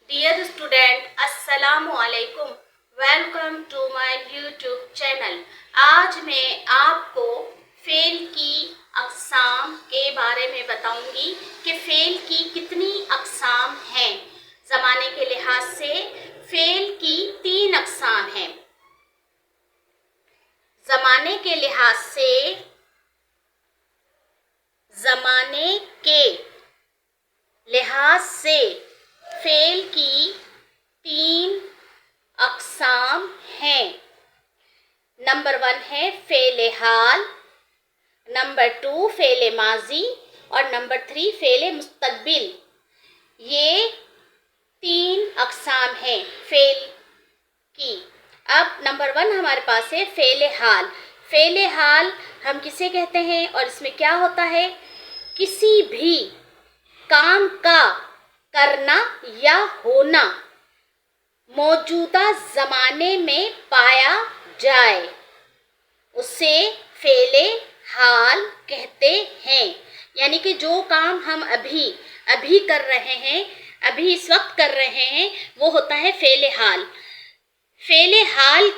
Dear student, Assalamu alaikum. Welcome to my YouTube channel. आज मैं आपको फेल की अक़साम के बारे में बताऊंगी कि फेल की कितनी अक़साम हैं। ज़माने के लिहाज से फेल की 3 अक़साम हैं। ज़माने के लिहाज से फेल की 3 अक़साम हैं। नंबर 1 है फ़ेल हाल, नंबर 2 फ़ेल माजी और नंबर 3 फ़ेल मुस्तक़बिल। ये 3 अक़साम हैं फ़ेल की। अब नंबर 1 हमारे पास है फ़ेल हाल। फ़ेल हाल हम किसे कहते हैं और इसमें क्या होता है? किसी भी काम का करना या होना मौजूदा ज़माने में पाया जाए, उसे फ़ेल हाल कहते हैं। यानी कि जो काम हम अभी कर रहे हैं, अभी इस वक्त कर रहे हैं, वो होता है फ़ेल हाल। फ़ेल हाल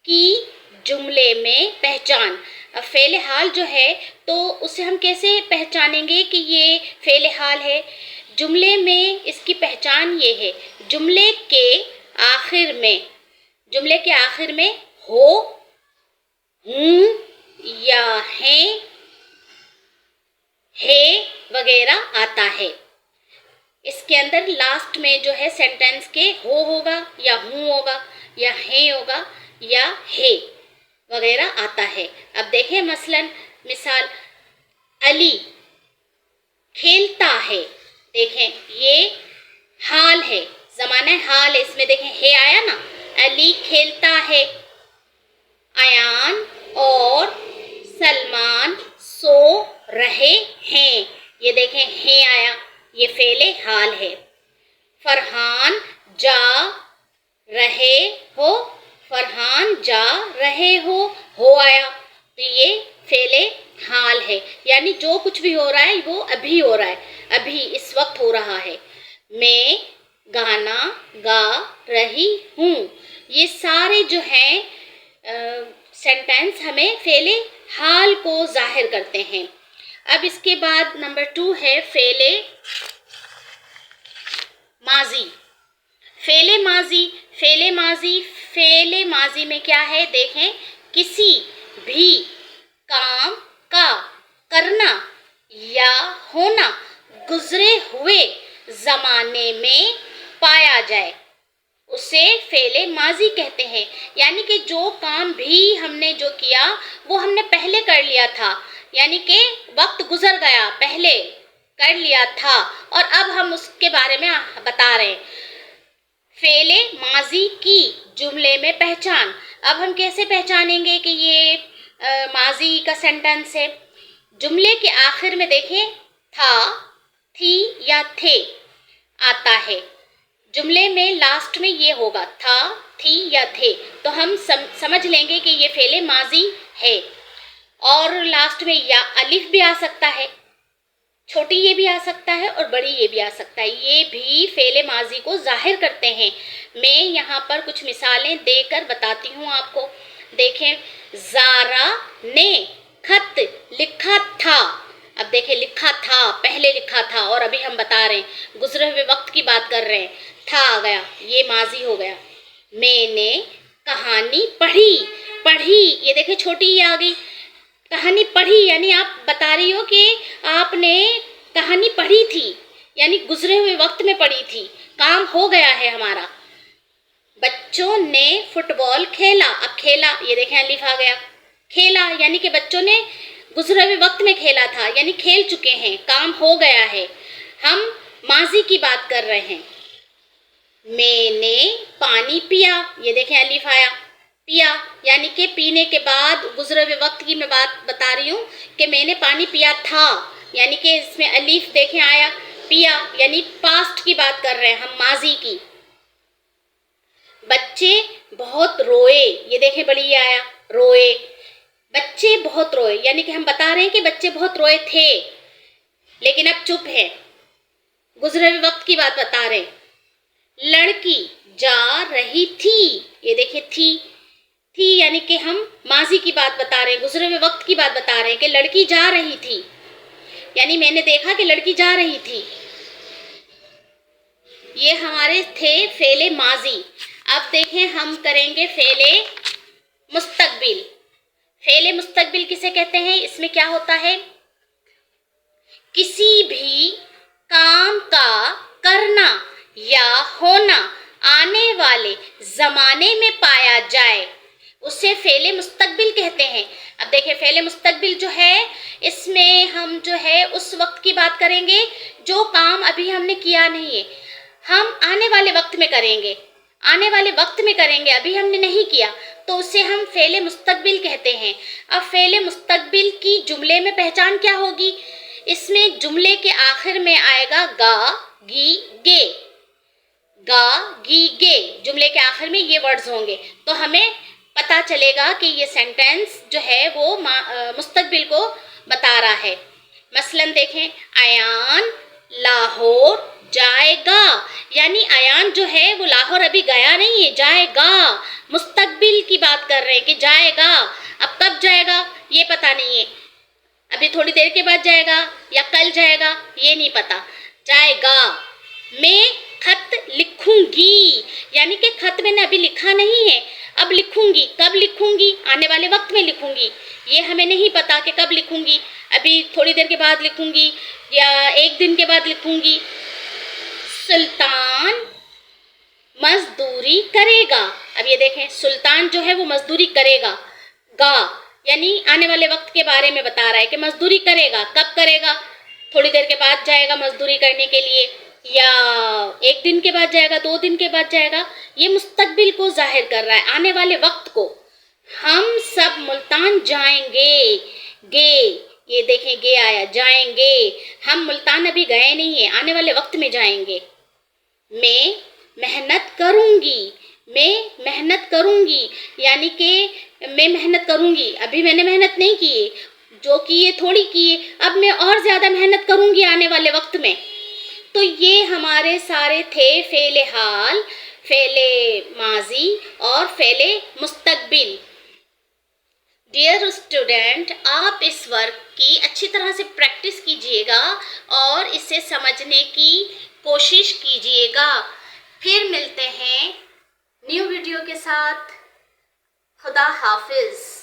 की जुमले में पहचान। अब फ़ेल हाल जो है तो उसे हम कैसे पहचानेंगे कि ये फ़ेल हाल है? जुमले में इसकी पहचान ये है, जुमले के आखिर में हो, हूँ या है वगैरह आता है। इसके अंदर लास्ट में जो है सेंटेंस के हो होगा या हूँ होगा या है होगा या है वगैरह आता है। अब देखें मसलन मिसाल, अली खेलता है। देखें ये हाल है, ज़माना हाल है, इसमें देखें है आया ना। अली खेलता है। अयान और सलमान सो रहे हैं। ये देखें है आया, ये फ़ेल हाल है। फरहान जा रहे हो आया, तो ये फ़ेल हाल है। यानी जो कुछ भी हो रहा है वो अभी हो रहा है, अभी इस वक्त हो रहा है। मैं गाना गा रही हूँ। ये सारे जो हैं सेंटेंस हमें फ़ेल हाल को ज़ाहिर करते हैं। अब इसके बाद नंबर 2 है फ़ेल माजी। फ़ेल माजी में क्या है? देखें, किसी भी काम का करना या होना गुजरे हुए ज़माने में पाया जाए, उसे फ़ेल माजी कहते हैं। यानी कि जो काम भी हमने जो किया वो हमने पहले कर लिया था, यानी कि वक्त गुजर गया, पहले कर लिया था और अब हम उसके बारे में बता रहे हैं। फ़ेल माजी की जुमले में पहचान। अब हम कैसे पहचानेंगे कि ये माजी का सेंटेंस है? जुमले के आखिर में देखें था, थी या थे आता है। जुमले में लास्ट में ये होगा था, थी या थे, तो हम समझ लेंगे कि ये फ़ेल माजी है। और लास्ट में या अलिफ भी आ सकता है, छोटी ये भी आ सकता है और बड़ी ये भी आ सकता है। ये भी फ़ेल माजी को ज़ाहिर करते हैं। मैं यहाँ पर कुछ मिसालें देकर बताती हूँ आपको। देखें, ज़ारा ने खत लिखा था। अब देखें, लिखा था, पहले लिखा था और अभी हम बता रहे हैं, गुजरे हुए वक्त की बात कर रहे हैं। था आ गया, ये माजी हो गया। मैंने कहानी पढ़ी, ये देखें छोटी ये आ गई। कहानी पढ़ी यानी आप बता रही हो कि आपने कहानी पढ़ी थी, यानी गुजरे हुए वक्त में पढ़ी थी, काम हो गया है हमारा। बच्चों ने फुटबॉल खेला। अब खेला, ये देखें अलिफ आ गया। खेला यानी कि बच्चों ने गुजरे हुए वक्त में खेला था, यानी खेल चुके हैं, काम हो गया है। हम माजी की बात कर रहे हैं। मैंने पानी पिया, ये देखें अलिफ आया। पिया यानी कि पीने के बाद गुजरे हुए वक्त की मैं बात बता रही हूँ कि मैंने पानी पिया था, यानी कि इसमें अलिफ देखें आया। पिया यानी पास्ट की बात कर रहे हैं हम, माजी की। बच्चे बहुत रोए, ये देखें बड़ी आया, रोए। बच्चे बहुत रोए यानी कि हम बता रहे हैं कि बच्चे बहुत रोए थे, लेकिन अब चुप है, गुजरे हुए वक्त की बात बता रहे हैं। लड़की जा रही थी, ये देखिए थी यानी कि हम माजी की बात बता रहे हैं, गुजरे हुए वक्त की बात बता रहे हैं कि लड़की जा रही थी, यानी मैंने देखा कि लड़की जा रही थी। ये हमारे थे फेले माजी। अब देखें हम करेंगे फेले मुस्तकबिल। फेले मुस्तकबिल किसे कहते हैं? इसमें क्या होता है? किसी भी काम का करना या होना आने वाले ज़माने में पाया जाए उसे फेले मुस्तकबिल कहते हैं। अब देखिए फेले मुस्तकबिल जो है इसमें हम जो है उस वक्त की बात करेंगे जो काम अभी हमने किया नहीं है, हम आने वाले वक्त में करेंगे, आने वाले वक्त में करेंगे, अभी हमने नहीं किया, तो उसे हम फेले मुस्तकबिल कहते हैं। अब फेले मुस्तकबिल की जुमले में पहचान क्या होगी? इसमें जुमले के आखिर में आएगा गा गी गे, गा गी गे, जुमले के आखिर में ये वर्ड्स होंगे, तो हमें पता चलेगा कि ये सेंटेंस जो है वो मुस्तकबिल को बता रहा है। मसलन देखें, अयान लाहौर जाएगा, यानी अयान जो है वो लाहौर अभी गया नहीं है, जाएगा। मुस्तकबिल की बात कर रहे हैं कि जाएगा। अब कब जाएगा ये पता नहीं है, अभी थोड़ी देर के बाद जाएगा या कल जाएगा ये नहीं पता, जाएगा। मैं खत लिखूंगी, यानी कि खत मैंने अभी लिखा नहीं है, अब लिखूंगी। कब लिखूंगी? आने वाले वक्त में लिखूंगी, ये हमें नहीं पता कि कब लिखूंगी, अभी थोड़ी देर के बाद लिखूंगी या एक दिन के बाद लिखूंगी। सुल्तान मजदूरी करेगा। अब ये देखें सुल्तान जो है वो मजदूरी करेगा, गा यानी आने वाले वक्त के बारे में बता रहा है कि मजदूरी करेगा। कब करेगा? थोड़ी देर के बाद जाएगा मजदूरी करने के लिए, या एक दिन के बाद जाएगा, 2 दिन के बाद जाएगा। ये मुस्तकबिल को जाहिर कर रहा है, आने वाले वक्त को। हम सब मुल्तान जाएंगे, गे, ये देखें गे आया, जाएंगे। हम मुल्तान अभी गए नहीं है, आने वाले वक्त में जाएंगे। मैं मेहनत करूंगी, मैं मेहनत करूंगी, यानी कि मैं मेहनत करूंगी, अभी मैंने मेहनत नहीं की, जो किए थोड़ी किए, अब मैं और ज़्यादा मेहनत करूंगी आने वाले वक्त में। तो ये हमारे सारे थे फेले हाल, फेले माजी और फेले मुस्तकबिल। डियर स्टूडेंट, आप इस वर्क की अच्छी तरह से प्रैक्टिस कीजिएगा और इसे समझने की कोशिश कीजिएगा। फिर मिलते हैं न्यू वीडियो के साथ। खुदा हाफिज़।